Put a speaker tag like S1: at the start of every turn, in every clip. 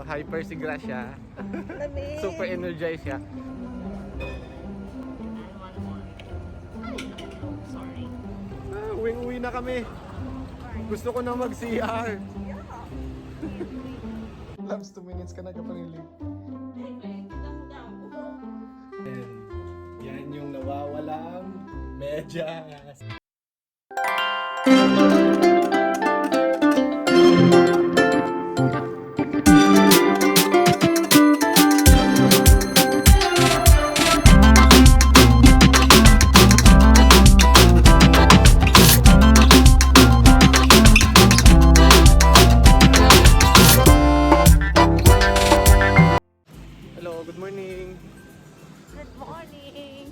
S1: Hyper si Gracia.
S2: Lamig.
S1: Super energized siya. Uwi na kami. Gusto ko na mag-CR. Labs, 2 minutes ka na kapanilig. Yan yung nawawalang medyas. Hello, good morning.
S2: Good morning.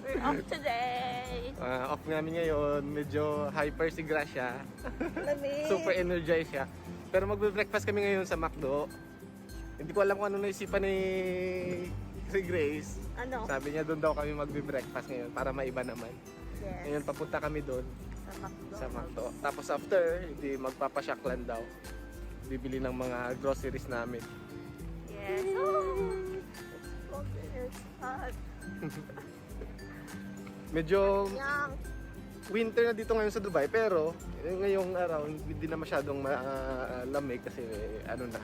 S2: We're off today.
S1: Off namin ngayon. Medyo hyper si Gracia.
S2: Lamig.
S1: Super energized siya. Pero magbe-breakfast kami ngayon sa McDo. Hindi ko alam kung ano naisipan ni si Grace.
S2: Ano?
S1: Sabi niya doon daw kami magbe-breakfast ngayon para maiba naman.
S2: Yes.
S1: Ngayon papunta kami doon
S2: Sa McDo.
S1: sa McDo. Tapos after, hindi magpapashaklan daw. Bibili ng mga groceries namin.
S2: Yes. Oh, it's hot.
S1: Medyo
S2: Yang.
S1: winter na dito ngayon sa Dubai, pero ngayong araw hindi na masyadong lamig kasi ano na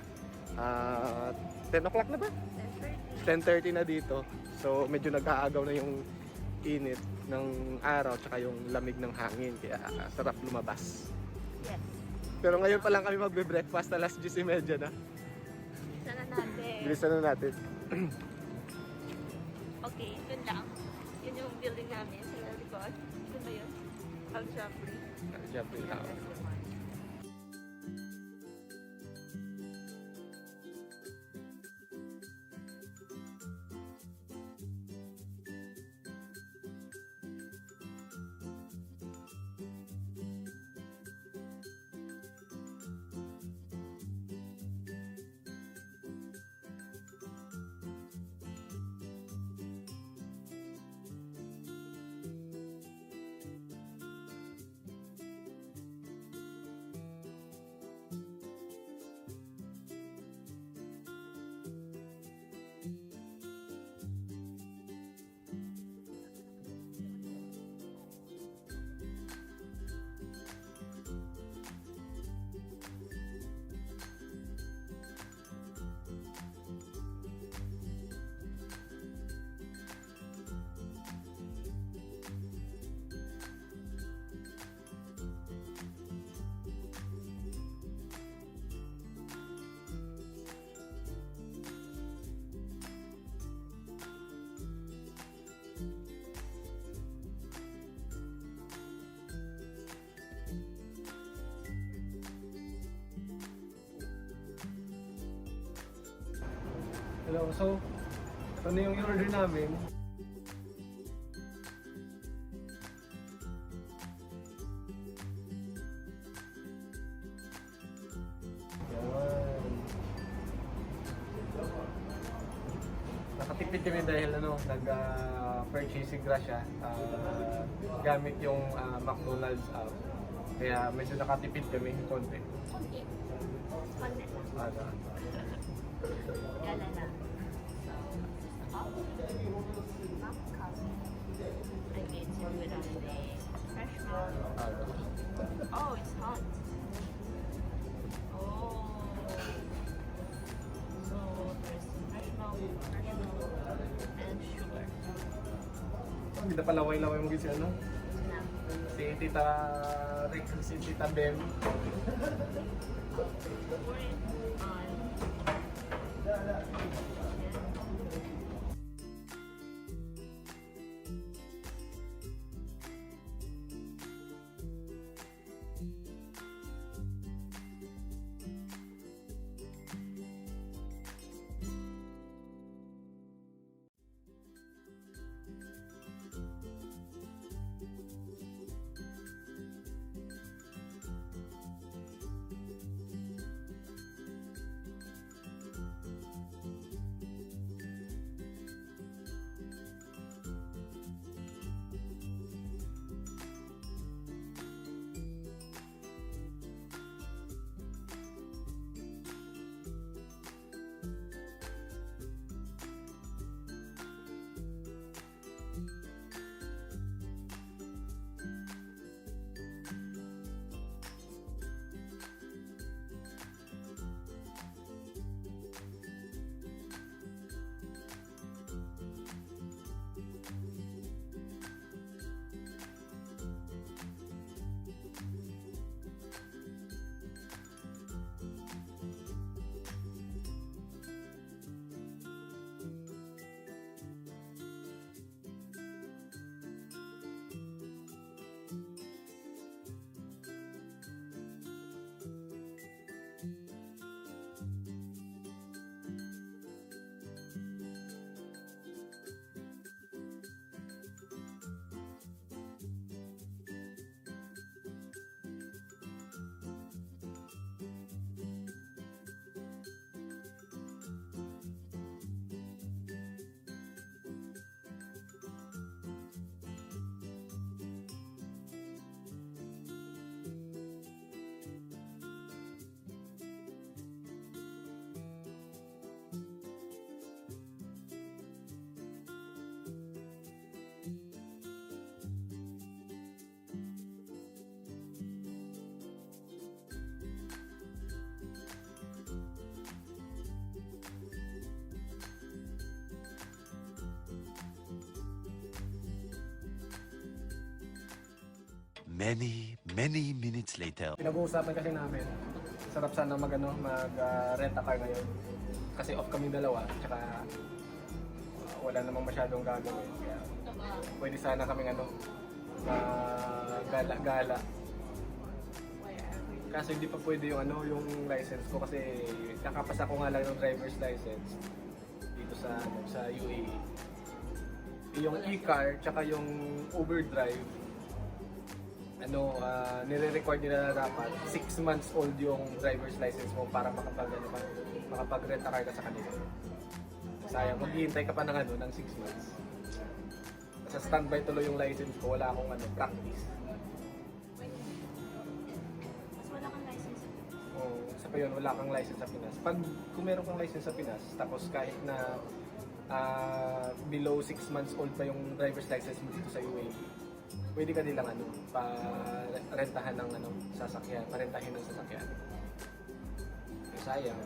S1: 10 o'clock na ba? 10:30 na dito. So medyo nag-aagaw na yung init ng araw tsaka yung lamig ng hangin, kaya sarap lumabas.
S2: Yes.
S1: Pero ngayon pa lang kami magbe-breakfast, alas 10:30 na.
S2: Sana natin.
S1: Bilisan na natin.
S2: Okay, yun lang. Yun yung building namin sa likod. Yun ba yun? Al Jafri.
S1: Jeffrey,
S2: Yeah, that's the one.
S1: Hello, so ano yung order namin? Yan. Nakatipid kami dahil nag-purchase si Gracia gamit yung McDonald's app. Kaya medyo nakatipid kami konti.
S2: Okay. Konti lang. Yan na lang. So, Mac coffee. I made some with a fresh milk. Oh, it's hot. Oh. So, there's fresh milk, and sugar.
S1: Hindi na palaway-laway mo kasi ano?
S2: Snap.
S1: Si Tita Rick, si Tita Bem.
S2: Pour it on.
S3: many minutes later.
S1: Pinag-uusapan kasi namin, sarap sana mag-rent a car ngayon. Kasi off kami dalawa, tsaka wala namang masyadong gagawin. Kaya pwede sana kaming gala-gala. Kaso hindi pa pwede yung license ko kasi kakapasa ko nga lang ng driver's license dito sa UAE. Yung e-car tsaka yung Uber Drive nire-record nila na dapat 6 months old yung driver's license mo para makapag-rent a car ka sa kanila. Sayang, maghihintay ka pa ng 6 months. Sa standby tuloy yung license ko, wala akong practice.
S2: Mas wala kang license.
S1: Isa pa yun, wala kang license sa Pinas. Kung meron kang license sa Pinas, tapos kahit na below 6 months old pa yung driver's license mo dito sa UAE, pwede ka nilang parentahan ng sasakyan, parentahin ng sasakyan. Sayang,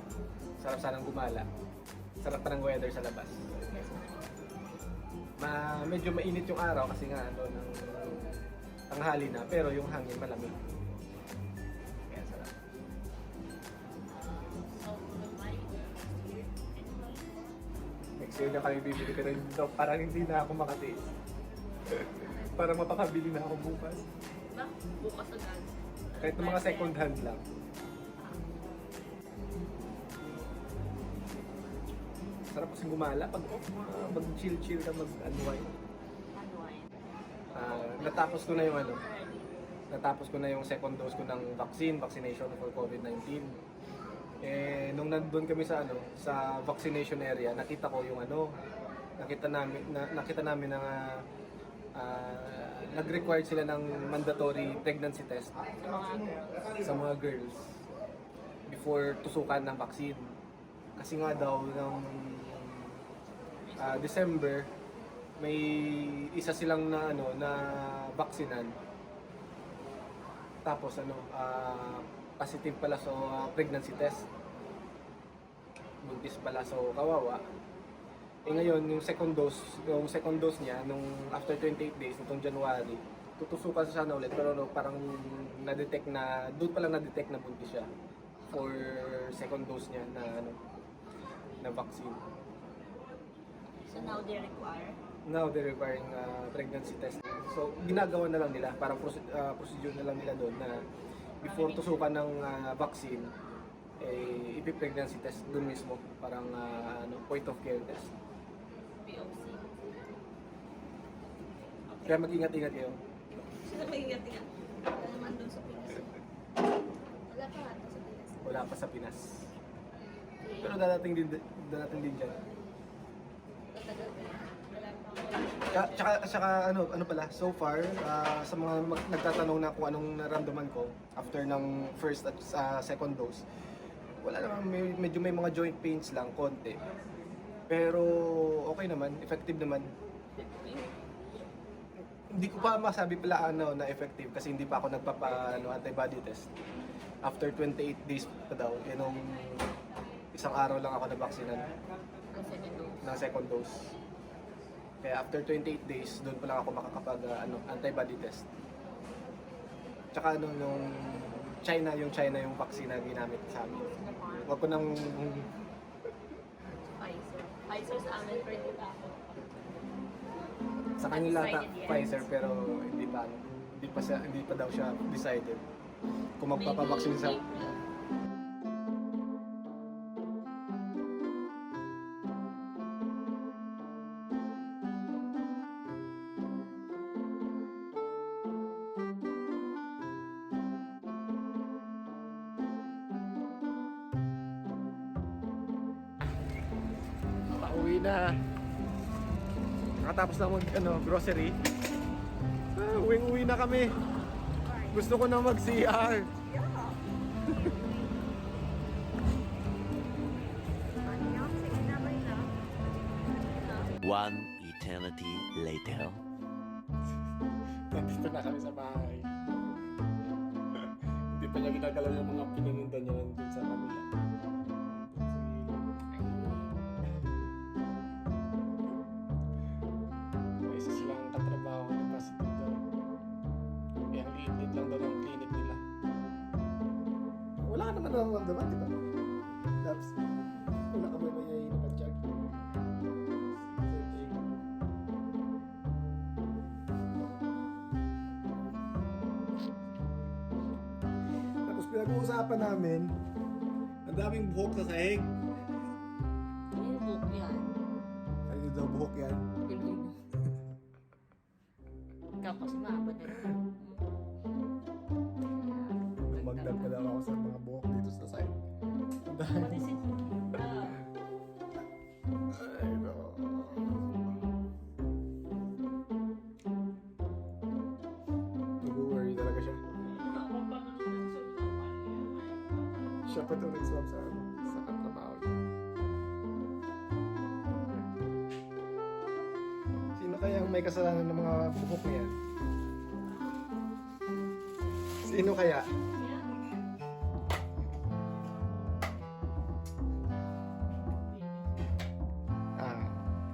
S1: sarap sanang gumala. Sarap pa ng weather sa labas. Medyo mainit yung araw kasi nga ng tanghali na, pero yung hangin malamig. Kaya sarap. Next year na kami bibili ka rin dito, parang hindi na ako makatiis. Parang mapakabili na ako bukas.
S2: Ba? Bukas agad.
S1: Kahit ng mga second hand lang. Sarap kasing gumala pag chill ka mag-unwind.
S2: Unwind.
S1: Natapos ko na yung second dose ko ng vaccination for COVID-19. Nung nandun kami sa vaccination area, nakita ko yung nakita namin na nag-require sila ng mandatory pregnancy test sa mga girls before tusukan ng vaccine. Kasi nga daw ng December may isa silang na vaksinan. Tapos positive pala sa pregnancy test. Buntis pala, so kawawa. Ngayon, yung second dose niya, nung after 28 days, nitong January, tutusukan siya ulit, pero parang doon pa lang na-detect na buntis siya for second dose niya na vaccine.
S2: So now they require?
S1: Now they're requiring pregnancy test. So, ginagawa na lang nila, parang procedure na lang nila doon na before tusukan ng vaccine, ipi-pregnancy test doon mismo, parang point of care test.
S2: POC.
S1: Kaya mag-ingat-ingat kayo.
S2: Sino mag-ingat-ingat? Wala naman doon sa Pinas. Wala pa nga doon sa Pinas.
S1: Wala pa sa Pinas. Pero dadating din dyan.
S2: Matagal pa yan. Wala pa.
S1: Tsaka ano pala, so far, sa mga nagtatanong na kung anong naramdaman ko after ng first at second dose, wala naman, medyo may mga joint pains lang, konti. Pero okay naman, effective naman. Hindi ko pa masabi pala na effective kasi hindi pa ako antibody test. After 28 days pa daw, nung isang araw lang ako nabaksinan ng second dose. Kaya after 28 days, doon pa lang ako makakapag antibody test. Tsaka nung China yung vaccine na ginamit sa amin. Wag ko nang
S2: Pfizer sa amin, pwede pa ako.
S1: sa kanila
S2: Decided yet?
S1: Pfizer pero hindi pa daw siya decided kung magpapabaksin sa pauwi na. Nakatapos na grocery. Uwi na kami. Gusto ko na mag-CR.
S3: One eternity later.
S1: Nandito na kami sa bahay. Hindi pa niya ginagalaw yung mga pininundan niya nandun sa kanila. May isa silang katrabaho na positive daw. Kaya ang liit nararamdaman, di ba? Labs. Yung nakabaybayay na pag-check. Tapos pinag-uusapan namin, ang daming buhok sa sahig.
S2: Yung book yan.
S1: Ayun daw buhok yan.
S2: Ikaw kasi maabot na yun.
S1: Magdag ka daw ako sa mga buhok dito sa side. Ang dami.
S2: What is it?
S1: Ay, no. Nag-worry talaga siya. Siya pa ito nag-swap sa katrabaho niya. Sino kaya ang may kasalanan ng mga buhok niya? Sino kaya?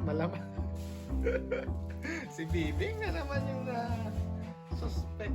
S1: Malaman. Si Bibing na naman yung suspect.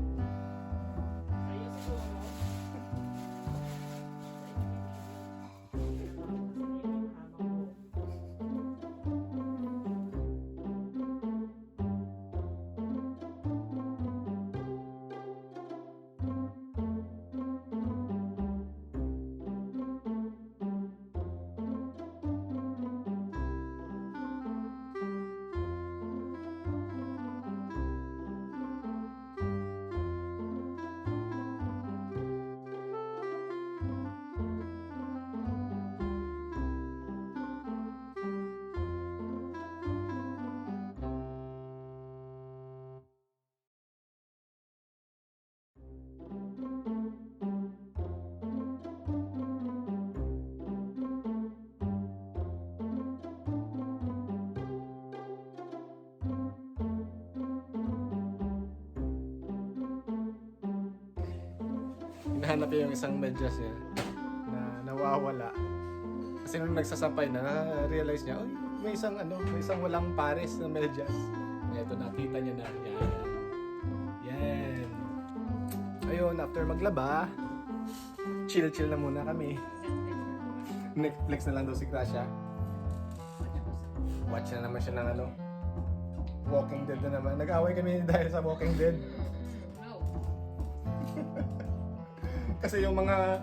S1: Hinahanap niya yung isang medyas niya na nawawala. Kasi nung nagsasampay na-realize niya, oy, may isang walang pares na medyas. Ito, nakita niya na. Yan. Yan. Ayun, after maglaba, chill-chill na muna kami. Netflix na lang daw si Krasha. Watch na naman siya ng Walking Dead na naman. Nag-away kami dahil sa Walking Dead.
S2: No.
S1: Kasi yung mga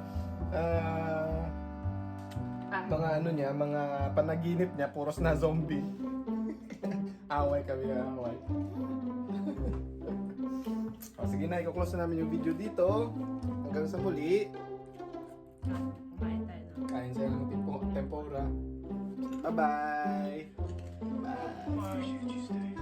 S1: mga panaginip niya puros na zombie. Away kami na away. O, sige na, i-close na namin yung video dito. Hanggang sa muli.
S2: Kumain tayo.
S1: Kain sa'yo ng tempura. Bye-bye! Bye!